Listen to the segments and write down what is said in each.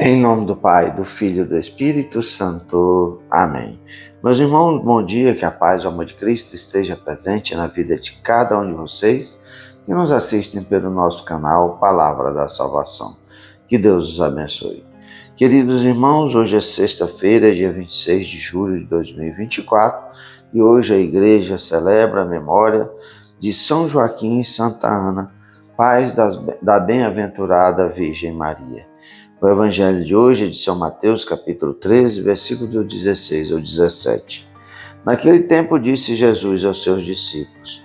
Em nome do Pai, do Filho e do Espírito Santo. Amém. Meus irmãos, bom dia, que a paz e o amor de Cristo esteja presente na vida de cada um de vocês que nos assistem pelo nosso canal Palavra da Salvação. Que Deus os abençoe. Queridos irmãos, hoje é sexta-feira, dia 26 de julho de 2024, e hoje a igreja celebra a memória de São Joaquim e Santa Ana, pais da bem-aventurada Virgem Maria. O evangelho de hoje é de São Mateus, capítulo 13, versículos 16 ao 17. Naquele tempo disse Jesus aos seus discípulos: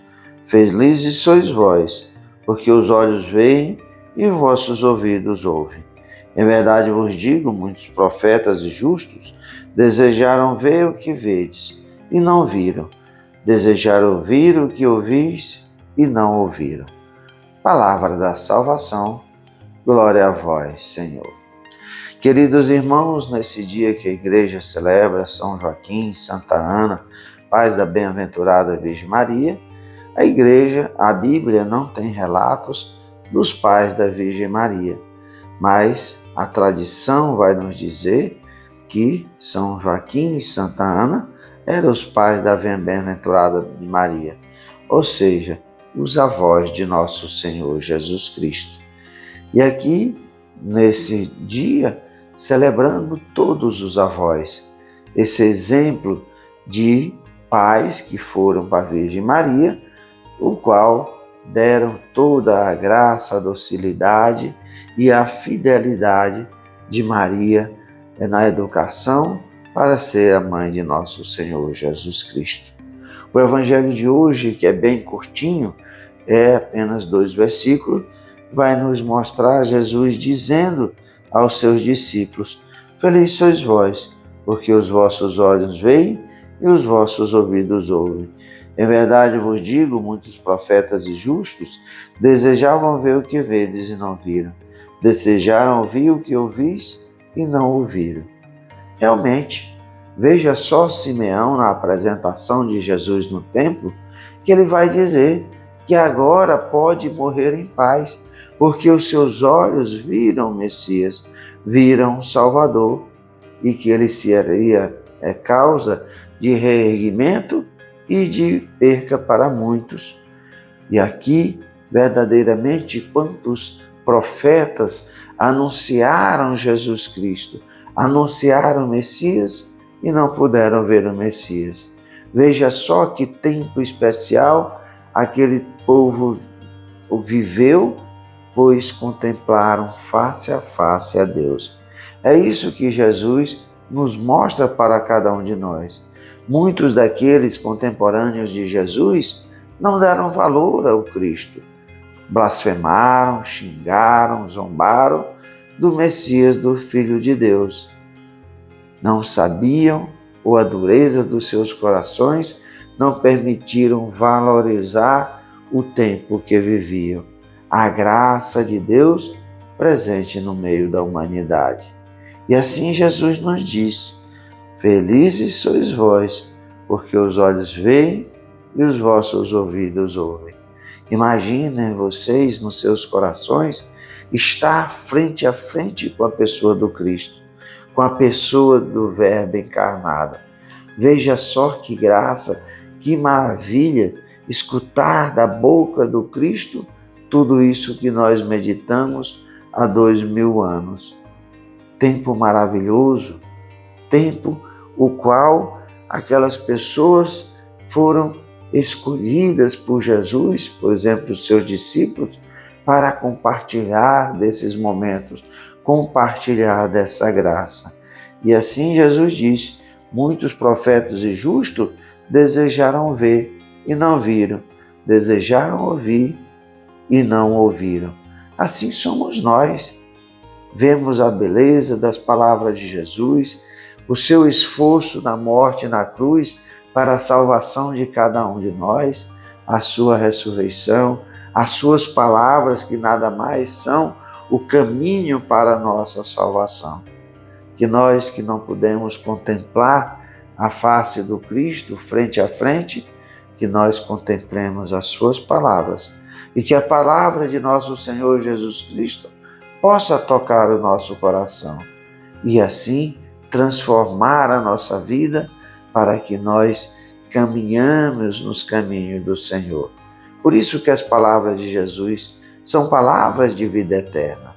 Felizes sois vós, porque os olhos veem e os vossos ouvidos ouvem. Em verdade vos digo, muitos profetas e justos desejaram ver o que vedes e não viram, desejaram ouvir o que ouvis e não ouviram. Palavra da salvação, glória a vós, Senhor. Queridos irmãos, nesse dia que a igreja celebra São Joaquim e Santa Ana, pais da bem-aventurada Virgem Maria, a Bíblia não tem relatos dos pais da Virgem Maria, mas a tradição vai nos dizer que São Joaquim e Santa Ana eram os pais da bem-aventurada Maria, ou seja, os avós de nosso Senhor Jesus Cristo. E aqui, nesse dia, celebrando todos os avós, esse exemplo de pais que foram para a Virgem Maria, o qual deram toda a graça, a docilidade e a fidelidade de Maria na educação para ser a mãe de nosso Senhor Jesus Cristo. O evangelho de hoje, que é bem curtinho, é apenas 2 versículos, vai nos mostrar Jesus dizendo aos seus discípulos: Felizes sois vós, porque os vossos olhos veem e os vossos ouvidos ouvem. Em verdade vos digo, muitos profetas e justos desejavam ver o que vedes e não viram, desejaram ouvir o que ouvis e não ouviram. Realmente, veja só Simeão na apresentação de Jesus no templo, que ele vai dizer que agora pode morrer em paz, porque os seus olhos viram o Messias, viram o Salvador, e que ele seria causa de reerguimento e de perca para muitos. E aqui, verdadeiramente, quantos profetas anunciaram Jesus Cristo, anunciaram o Messias e não puderam ver o Messias. Veja só que tempo especial aquele povo viveu, pois contemplaram face a face a Deus. É isso que Jesus nos mostra para cada um de nós. Muitos daqueles contemporâneos de Jesus não deram valor ao Cristo. Blasfemaram, xingaram, zombaram do Messias, do Filho de Deus. Não sabiam, ou a dureza dos seus corações não permitiram valorizar o tempo que viviam, a graça de Deus presente no meio da humanidade. E assim Jesus nos diz: Felizes sois vós, porque os olhos veem e os vossos ouvidos ouvem. Imaginem vocês nos seus corações estar frente a frente com a pessoa do Cristo, com a pessoa do Verbo encarnado. Veja só que graça, que maravilha escutar da boca do Cristo tudo isso que nós meditamos há 2000 anos. Tempo maravilhoso, tempo o qual aquelas pessoas foram escolhidas por Jesus, por exemplo, os seus discípulos, para compartilhar desses momentos, compartilhar dessa graça. E assim Jesus diz: muitos profetas e justos desejaram ver e não viram, desejaram ouvir e não ouviram. Assim somos nós. Vemos a beleza das palavras de Jesus, o seu esforço na morte e na cruz para a salvação de cada um de nós, a sua ressurreição, as suas palavras que nada mais são o caminho para a nossa salvação. Que nós que não podemos contemplar a face do Cristo frente a frente, que nós contemplemos as suas palavras e que a palavra de nosso Senhor Jesus Cristo possa tocar o nosso coração e assim transformar a nossa vida para que nós caminhamos nos caminhos do Senhor. Por isso que as palavras de Jesus são palavras de vida eterna.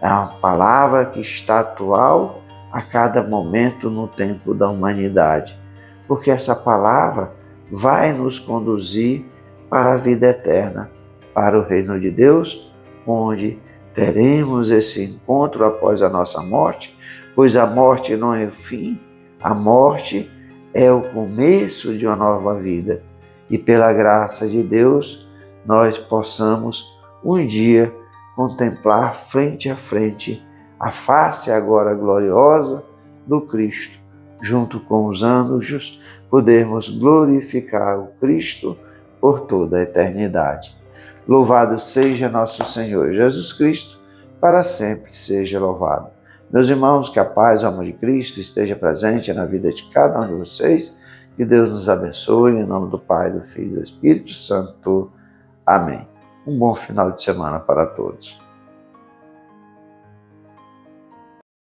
É uma palavra que está atual a cada momento no tempo da humanidade, porque essa palavra vai nos conduzir para a vida eterna, para o reino de Deus, onde teremos esse encontro após a nossa morte, pois a morte não é o fim, a morte é o começo de uma nova vida. E pela graça de Deus, nós possamos um dia contemplar frente a frente a face agora gloriosa do Cristo, junto com os anjos, podermos glorificar o Cristo por toda a eternidade. Louvado seja nosso Senhor Jesus Cristo, para sempre seja louvado. Meus irmãos, que a paz e o amor de Cristo esteja presente na vida de cada um de vocês. Que Deus nos abençoe, em nome do Pai, do Filho e do Espírito Santo. Amém. Um bom final de semana para todos.